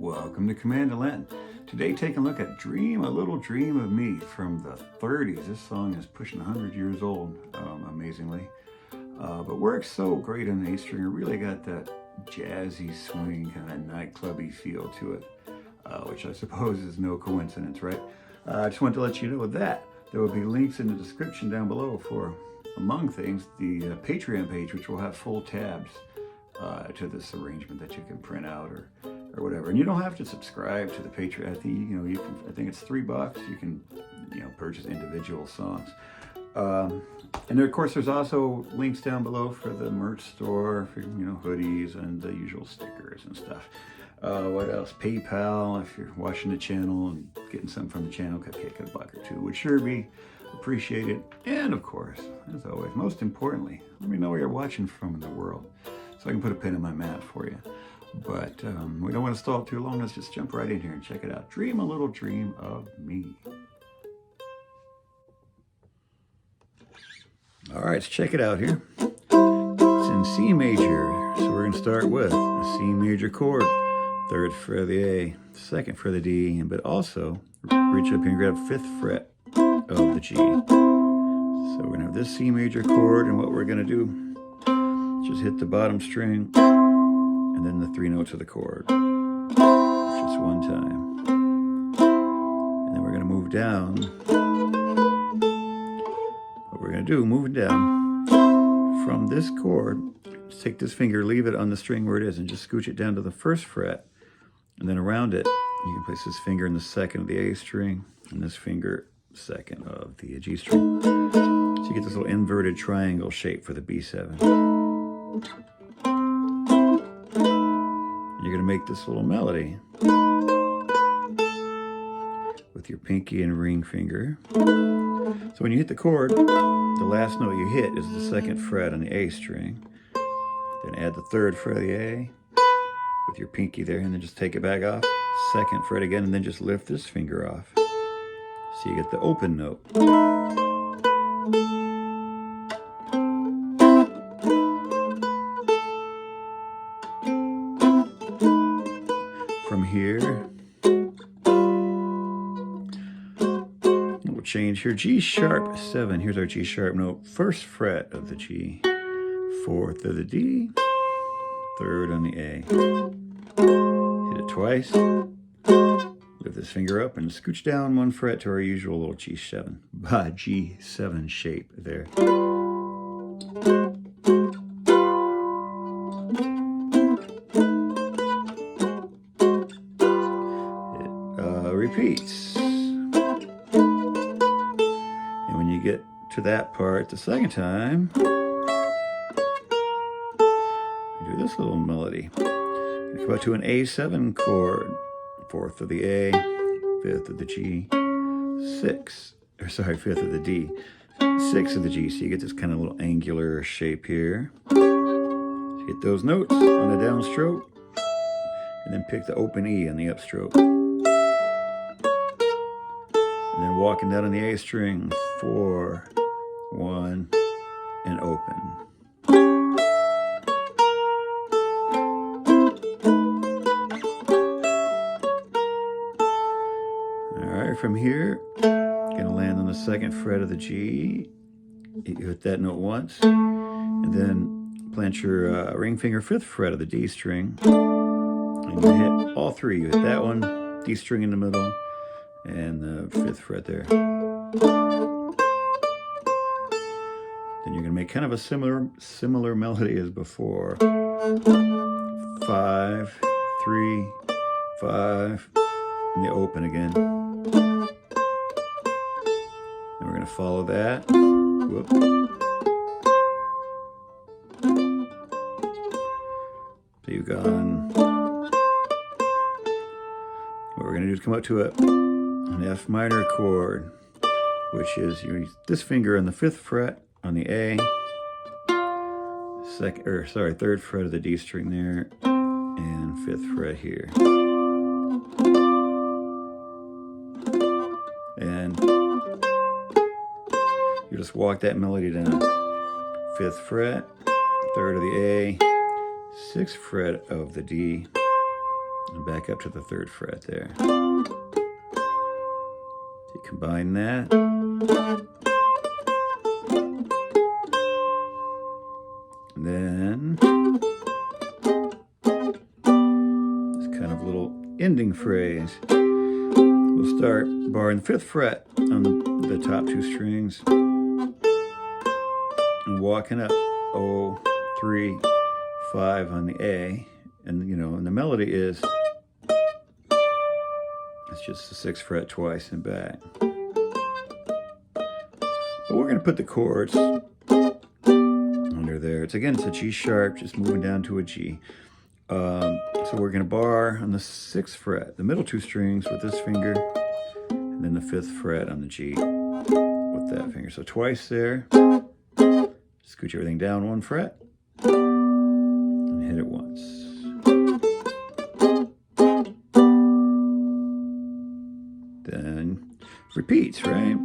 Welcome to COMANDOLIN. Today taking a look at Dream a Little Dream of Me from the 30s. This song is pushing 100 years old, amazingly. But works so great on the A string. It really got that jazzy swing, kind of nightclubby feel to it, which I suppose is no coincidence, right? I just wanted to let you know that. There will be links in the description down below for, among things, the Patreon page, which will have full tabs to this arrangement that you can print out or whatever. And you don't have to subscribe to the Patreon. I think I think it's $3. You can purchase individual songs. And of course, there's also links down below for the merch store, for hoodies and the usual stickers and stuff. What else? PayPal, if you're watching the channel and getting something from the channel, could kick a buck or two, would sure be appreciated. And of course, as always, most importantly, let me know where you're watching from in the world, so I can put a pin in my map for you. But we don't want to stall too long. Let's just jump right in here and check it out. Dream a Little Dream of Me. All right, let's check it out here. It's in C major, so we're going to start with a C major chord, 3rd fret of the A, 2nd fret of the D, but also reach up here and grab 5th fret of the G. So we're going to have this C major chord, and what we're going to do is just hit the bottom string and then the 3 notes of the chord, just one time. And then we're going to move down. What we're going to do, moving down from this chord, just take this finger, leave it on the string where it is, and just scooch it down to the 1st fret. And then around it, you can place this finger in the 2nd of the A string, and this finger 2nd of the G string. So you get this little inverted triangle shape for the B7. You're going to make this little melody with your pinky and ring finger. So when you hit the chord, the last note you hit is the 2nd fret on the A string. Then add the 3rd fret of the A with your pinky there, and then just take it back off. 2nd fret again, and then just lift this finger off. So you get the open note. From here, we'll change here. G sharp 7. Here's our G sharp note. 1st fret of the G, 4th of the D, 3rd on the A. Hit it twice. Lift this finger up and scooch down 1 fret to our usual little G7 shape there. Repeats. And when you get to that part the 2nd time, you do this little melody. You come out to an A7 chord, 4th of the A, 5th of the G, 5th of the D, 6th of the G. So you get this kind of little angular shape here. So you get those notes on the downstroke, and then pick the open E on the upstroke. And then walking down on the A string, 4, 1, and open. All right, from here, gonna land on the 2nd fret of the G. You hit that note once, and then plant your ring finger 5th fret of the D string, and you hit all 3. You hit that one, D string in the middle, and the 5th fret there. Then you're going to make kind of a similar melody as before. 5, 3, 5, and the open again. And we're going to follow that. Whoop. So you've gone. What we're going to do is come up to an F minor chord, which is you use this finger on the 5th fret on the A, 3rd fret of the D string there, and 5th fret here. And you just walk that melody down. 5th fret, 3rd of the A, 6th fret of the D, and back up to the 3rd fret there. So you combine that. And then this kind of little ending phrase. We'll start barring the 5th fret on the top 2 strings and walking up 0, 3, 5 on the A, and and the melody is it's just the 6th fret twice and back. But we're going to put the chords under there. It's a G sharp, just moving down to a G. So we're going to bar on the 6th fret, the middle 2 strings with this finger, and then the 5th fret on the G with that finger. So twice there. Scooch everything down 1 fret and hit it once. Then repeats, right?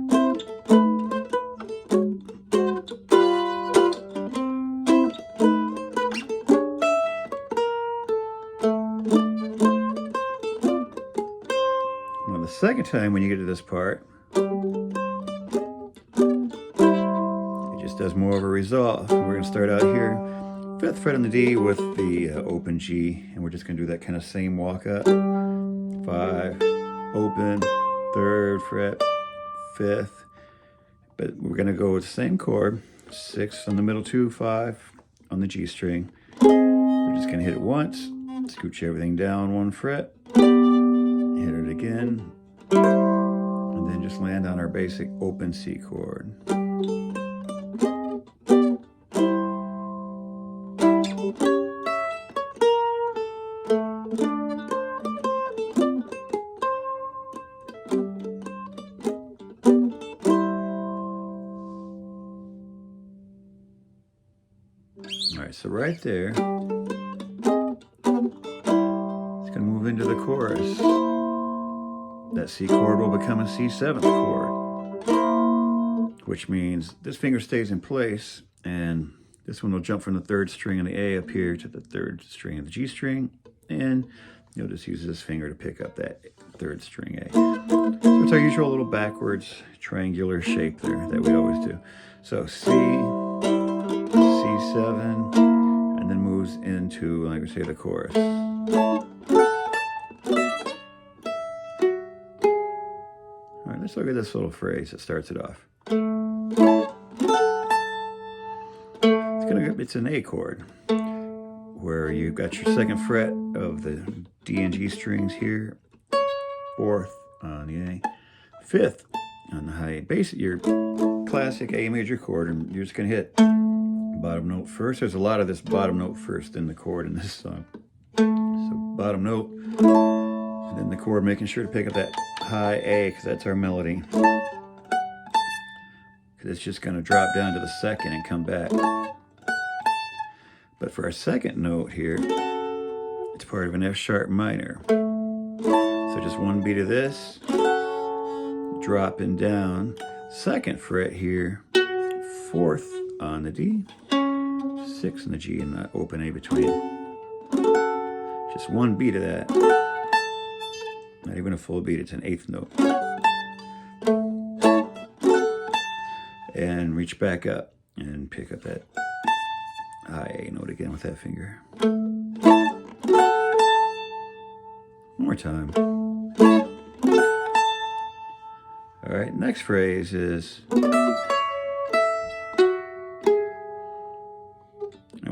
Now the second time when you get to this part, does more of a resolve. We're going to start out here, 5th fret on the D with the open G, and we're just going to do that kind of same walk up. 5, open, 3rd fret, 5th, but we're going to go with the same chord, 6 on the middle 2, 5 on the G string. We're just going to hit it once, scooch everything down 1 fret, hit it again, and then just land on our basic open C chord. All right, so right there, it's going to move into the chorus. That C chord will become a C7th chord, which means this finger stays in place, and this one will jump from the 3rd string on the A up here to the 3rd string of the G string, and you'll just use this finger to pick up that 3rd string A. So it's our usual little backwards triangular shape there that we always do. So C, C7, and then moves into, like we say, the chorus. All right, let's look at this little phrase that starts it off. It's an A chord, where you've got your 2nd fret of the D and G strings here, 4th on the A, 5th on the high bass, your classic A major chord, and you're just going to hit bottom note first. There's a lot of this bottom note first in the chord in this song. So bottom note, and then the chord, making sure to pick up that high A, because that's our melody. Because it's just going to drop down to the 2nd and come back. But for our 2nd note here, it's part of an F sharp minor. So just 1 beat of this, dropping down, 2nd fret here, 4th on the D, 6 on the G, and the open A between. Just 1 beat of that. Not even a full beat, it's an 8th note. And reach back up and pick up that high A note again with that finger. One more time. All right, next phrase is, and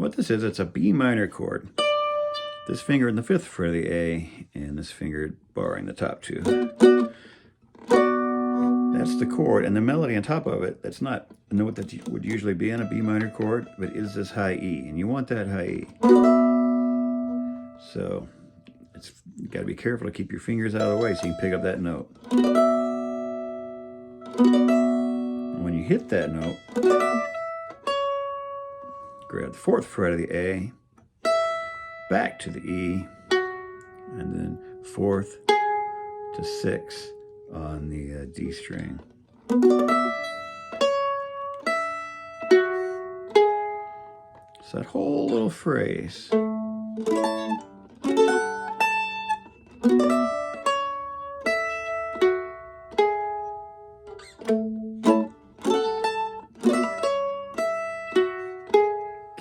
what this is, it's a B minor chord. This finger in the 5th fret of the A, and this finger barring the top 2. That's the chord, and the melody on top of it, that's not a note that would usually be on a B minor chord, but is this high E, and you want that high E. So you got to be careful to keep your fingers out of the way so you can pick up that note. And when you hit that note, grab the 4th fret of the A, back to the E, and then 4th to 6 on the D string. So that whole little phrase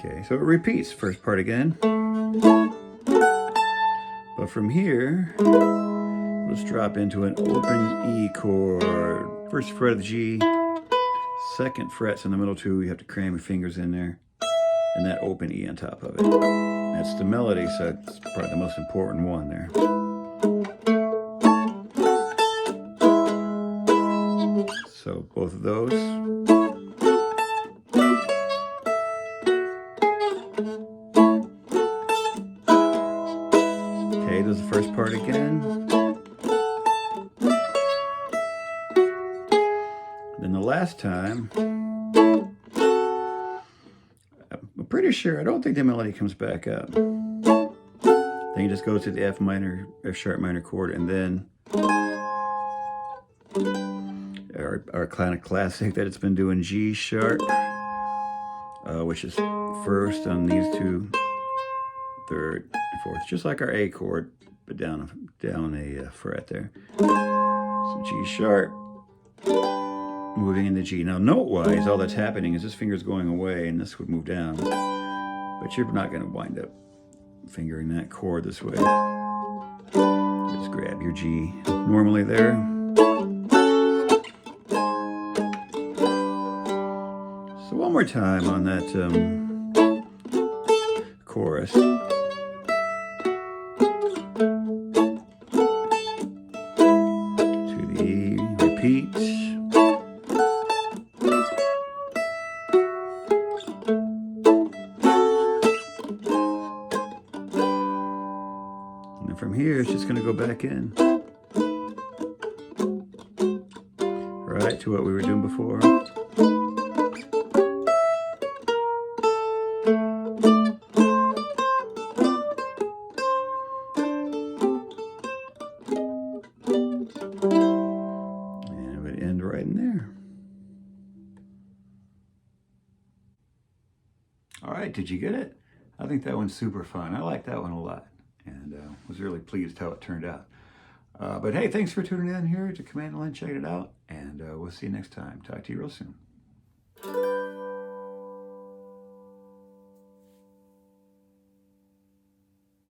Okay, so it repeats. First part again. But from here, let's drop into an open E chord. First fret of the G, second fret's in the middle two. You have to cram your fingers in there. And that open E on top of it. That's the melody, so it's probably the most important one there. So both of those. Okay, does the first part again. Then the last time, I'm pretty sure, I don't think the melody comes back up. Then you just go to the F sharp minor chord, and then our kind of classic that it's been doing, G sharp, which is first on these two, third and fourth, just like our A chord, but down a fret there. So G sharp, moving into G. Now note-wise, all that's happening is this finger's going away and this would move down. But you're not going to wind up fingering that chord this way. Just grab your G normally there. So one more time on that chorus. To the E, repeat. And from here, it's just going to go back in. Right to what we were doing before. And it would end right in there. All right, did you get it? I think that one's super fun. I like that one a lot. And was really pleased how it turned out. But hey, thanks for tuning in here to Mandolin. Check it out, and we'll see you next time. Talk to you real soon.